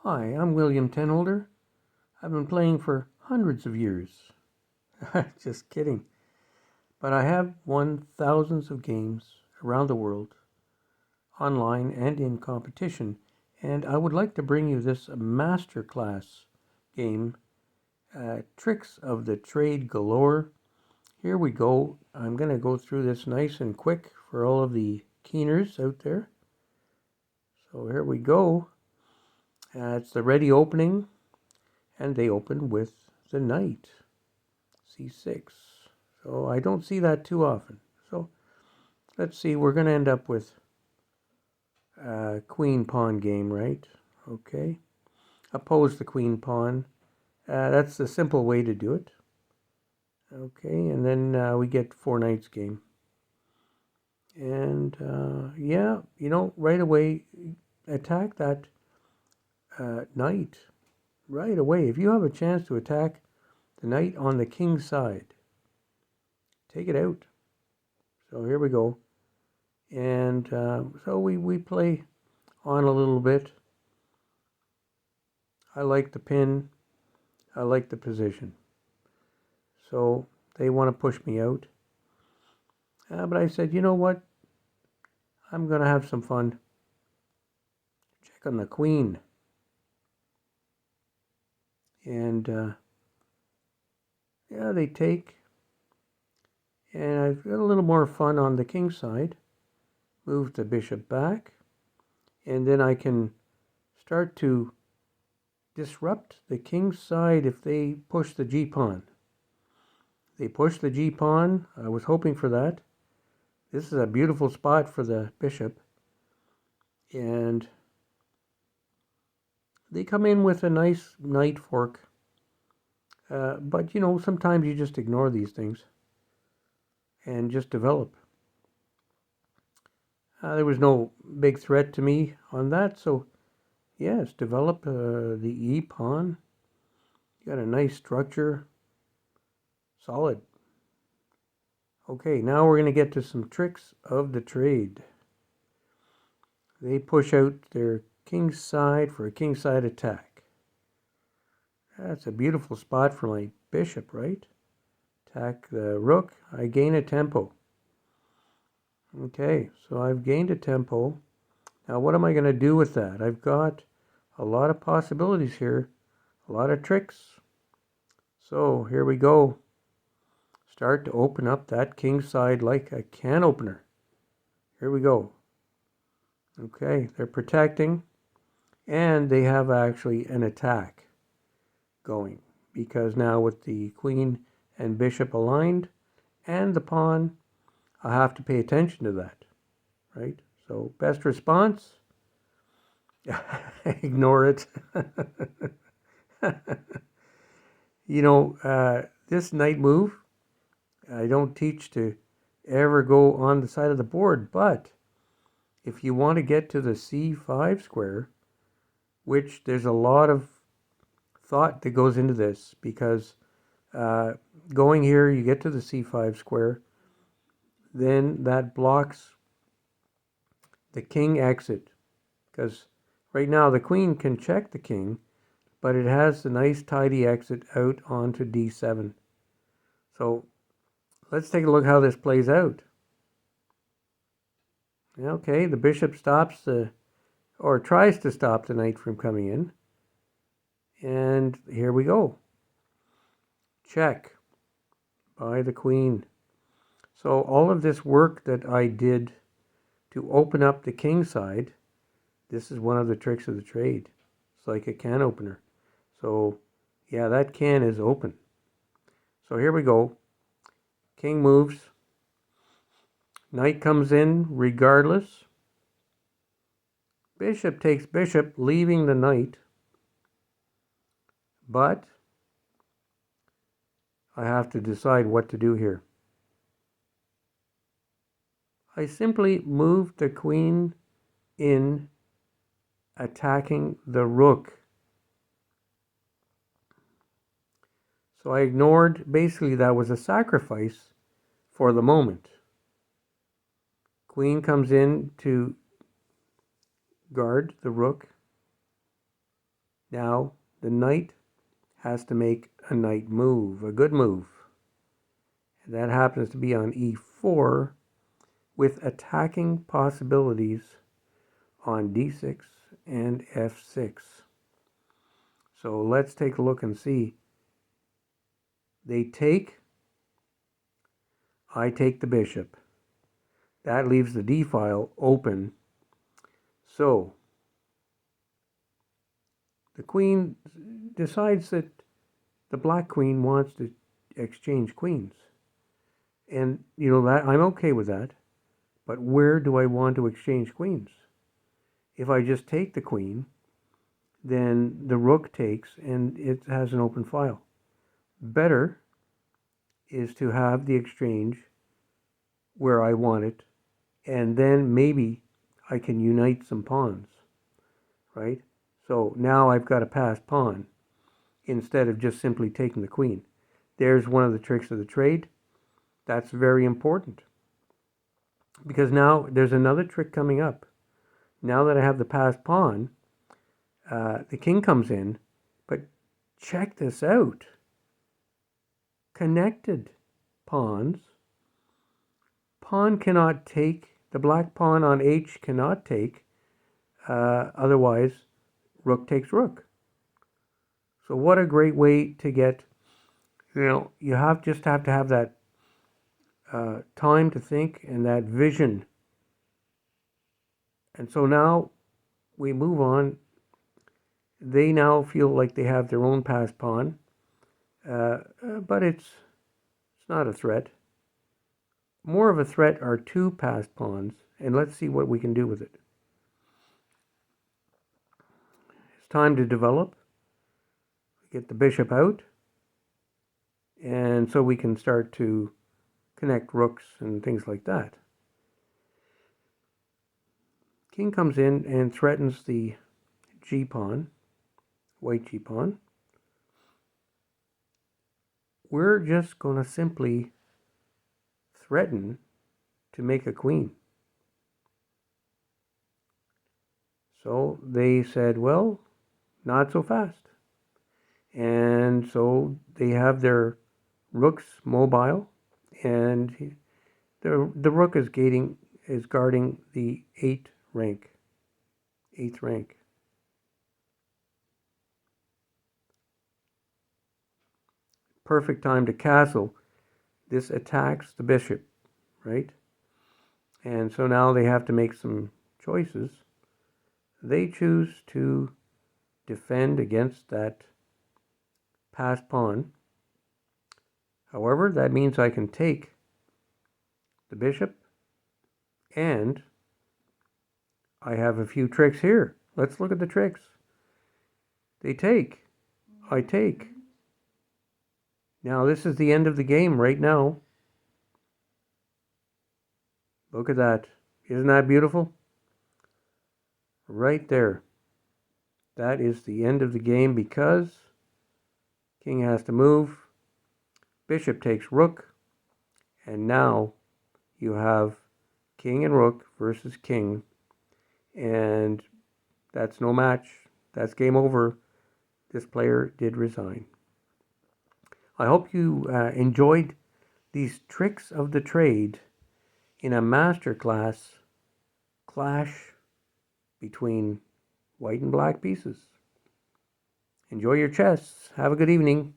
Hi, I'm William Tenholder. I've been playing for hundreds of years. Just kidding. But I have won thousands of games around the world, online and in competition, and I would like to bring you this Masterclass game, Tricks of the Trade Galore. Here we go. I'm going to go through this nice and quick for all of the keeners out there. So here we go. It's the ready opening, and they open with the knight. C6. So I don't see that too often. So let's see, we're going to end up with a queen pawn game, right? Okay. Oppose the queen pawn. That's the simple way to do it. Okay, and then we get four knights game. And yeah, right away, attack that knight right away. If you have a chance to attack the knight on the king's side, take it out. So here we go. And so we play on a little bit. I like the pin. I like the position. So they want to push me out. But I said, you know what? I'm going to have some fun. Check on the queen. And yeah, they take. And I've got a little more fun on the king's side. Move the bishop back. And then I can start to disrupt the king's side if they push the g-pawn. They push the g-pawn. I was hoping for that. This is a beautiful spot for the bishop. And they come in with a nice knight fork. But, sometimes you just ignore these things and just develop. There was no big threat to me on that. So, yes, develop the e-pawn. You got a nice structure. Solid. Okay, now we're going to get to some tricks of the trade. They push out their king's side for a kingside attack. That's a beautiful spot for my bishop, right? Attack the rook. I gain a tempo. Okay, so I've gained a tempo. Now what am I going to do with that? I've got a lot of possibilities here, a lot of tricks. So here we go. Start to open up that king side like a can opener. Here we go. Okay, they're protecting, and they have actually an attack going, because now with the queen and bishop aligned and the pawn, I have to pay attention to that, right? So best response, ignore it. This knight move, I don't teach to ever go on the side of the board, but if you want to get to the c5 square, which there's a lot of thought that goes into this, because going here, you get to the c5 square, then that blocks the king exit, because right now the queen can check the king, but it has a nice tidy exit out onto d7. So let's take a look how this plays out. Okay, the bishop stops or tries to stop the knight from coming in. And here we go. Check by the queen. So all of this work that I did to open up the king side, this is one of the tricks of the trade. It's like a can opener. So yeah, that can is open. So here we go. King moves. Knight comes in regardless. Bishop takes bishop, leaving the knight. But I have to decide what to do here. I simply move the queen in, attacking the rook. So I ignored, basically that was a sacrifice for the moment. Queen comes in to guard the rook. Now the knight has to make a knight move, a good move. And that happens to be on e4 with attacking possibilities on d6 and f6. So let's take a look and see. They take, I take the bishop. That leaves the d file open. So the queen decides that the black queen wants to exchange queens. And you know that I'm okay with that. But where do I want to exchange queens? If I just take the queen, then the rook takes and it has an open file. Better is to have the exchange where I want it, and then maybe I can unite some pawns, right? So now I've got a passed pawn instead of just simply taking the queen. There's one of the tricks of the trade. That's very important because now there's another trick coming up. Now that I have the passed pawn, the king comes in, but check this out. Connected pawns. Pawn cannot take, the black pawn on h cannot take, otherwise rook takes rook. So what a great way to get, you just have to have that time to think and that vision. And so now we move on. They now feel like they have their own passed pawn, but it's not a threat. More of a threat are two passed pawns, and let's see what we can do with it. It's time to develop. Get the bishop out, and so we can start to connect rooks and things like that. King comes in and threatens the g-pawn, white g-pawn. We're just going to simply threaten to make a queen. So they said, well, not so fast. And so they have their rooks mobile, and the rook is guarding the 8th rank. Perfect time to castle. This attacks the bishop, right? And so now they have to make some choices. They choose to defend against that passed pawn. However, that means I can take the bishop, and I have a few tricks here. Let's look at the tricks. They take. I take. Now this is the end of the game right now. Look at that. Isn't that beautiful? Right there. That is the end of the game because king has to move. Bishop takes rook. And now you have king and rook versus king. And that's no match. That's game over. This player did resign. I hope you enjoyed these tricks of the trade in a masterclass clash between white and black pieces. Enjoy your chess. Have a good evening.